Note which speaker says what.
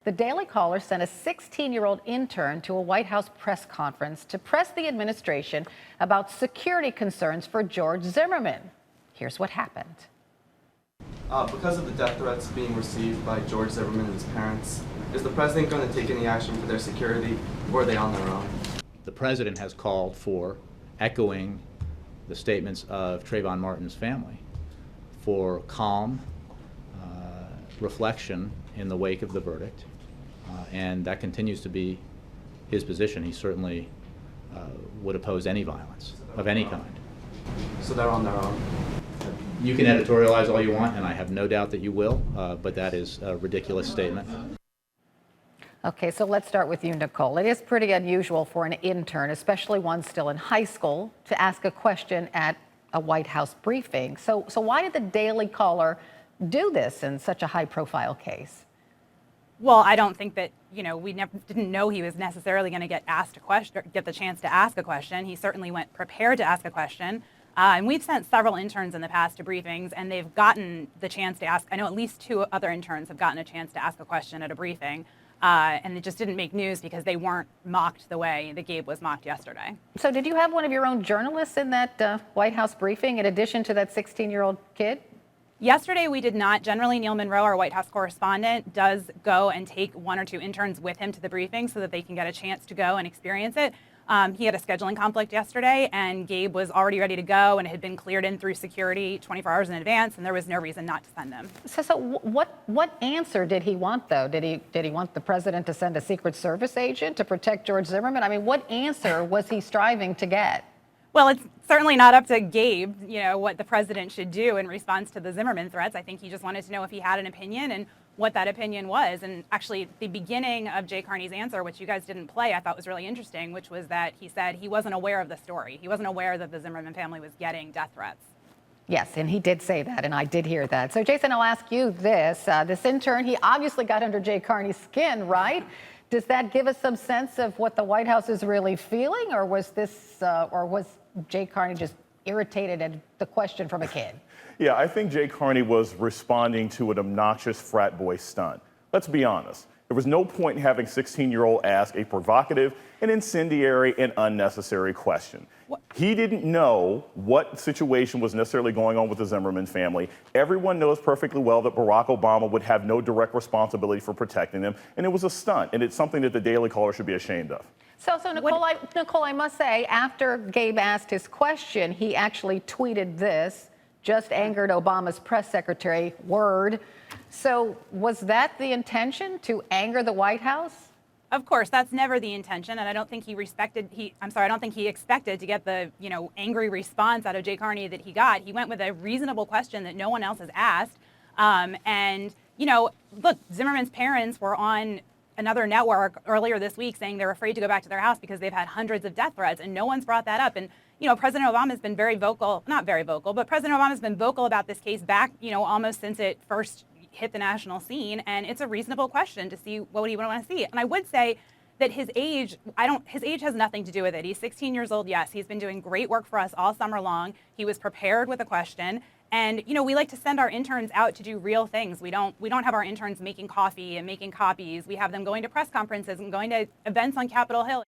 Speaker 1: The Daily Caller sent a 16-year-old intern to a White House press conference to press the administration about security concerns for George Zimmerman. Here's what happened.
Speaker 2: Because of the death threats being received by George Zimmerman and his parents, is the president going to take any action for their security, or are they on their own?
Speaker 3: The president has called for, echoing the statements of Trayvon Martin's family, for calm reflection in the wake of the verdict. And that continues to be his position. He certainly would oppose any violence of any kind.
Speaker 2: So they're on their own?
Speaker 3: You can editorialize all you want, and I have no doubt that you will, but that is a ridiculous statement.
Speaker 1: Okay, so let's start with you, Nicole. It is pretty unusual for an intern, especially one still in high school, to ask a question at a White House briefing. So why did the Daily Caller do this in such a high-profile case?
Speaker 4: Well, I don't think that, we didn't know he was necessarily going to get asked a question, or get the chance to ask a question. He certainly went prepared to ask a question. And we've sent several interns in the past to briefings, and they've gotten the chance to ask. I know at least two other interns have gotten a chance to ask a question at a briefing. And it just didn't make news because they weren't mocked the way that Gabe was mocked yesterday.
Speaker 1: So did you have one of your own journalists in that White House briefing in addition to that 16-year-old kid?
Speaker 4: Yesterday, we did not. Generally, Neil Monroe, our White House correspondent, does go and take one or two interns with him to the briefing so that they can get a chance to go and experience it. He had a scheduling conflict yesterday, and Gabe was already ready to go and had been cleared in through security 24 hours in advance, and there was no reason not to send him.
Speaker 1: So what answer did he want, though? Did he want the president to send a Secret Service agent to protect George Zimmerman? I mean, what answer was he striving to get?
Speaker 4: Well, it's certainly not up to Gabe, what the president should do in response to the Zimmerman threats. I think he just wanted to know if he had an opinion and what that opinion was. And actually, the beginning of Jay Carney's answer, which you guys didn't play, I thought was really interesting, which was that he said he wasn't aware of the story. He wasn't aware that the Zimmerman family was getting death threats.
Speaker 1: Yes, and he did say that, and I did hear that. So, Jason, I'll ask you this. This intern, he obviously got under Jay Carney's skin, right? Does that give us some sense of what the White House is really feeling, or was Jay Carney just irritated at the question from a kid?
Speaker 5: Yeah, I think Jay Carney was responding to an obnoxious frat boy stunt. Let's be honest. There was no point in having 16-year-old ask a provocative and incendiary and unnecessary question. He didn't know what situation was necessarily going on with the Zimmerman family. Everyone knows perfectly well that Barack Obama would have no direct responsibility for protecting them, and it was a stunt, and it's something that the Daily Caller should be ashamed of.
Speaker 1: So Nicole, I must say, after Gabe asked his question, he actually tweeted this, just angered Obama's press secretary, word. So was that the intention, to anger the White House?
Speaker 4: Of course, that's never the intention, and I don't think he expected to get the, angry response out of Jay Carney that he got. He went with a reasonable question that no one else has asked. Look, Zimmerman's parents were on another network earlier this week saying they're afraid to go back to their house because they've had hundreds of death threats, and no one's brought that up. And, President Obama has been very vocal, not very vocal, but President Obama has been vocal about this case back, almost since it first hit the national scene. And it's a reasonable question to see what he would want to see. And I would say that his age has nothing to do with it. He's 16 years old. Yes, he's been doing great work for us all summer long. He was prepared with a question. And, we like to send our interns out to do real things. We don't have our interns making coffee and making copies. We have them going to press conferences and going to events on Capitol Hill.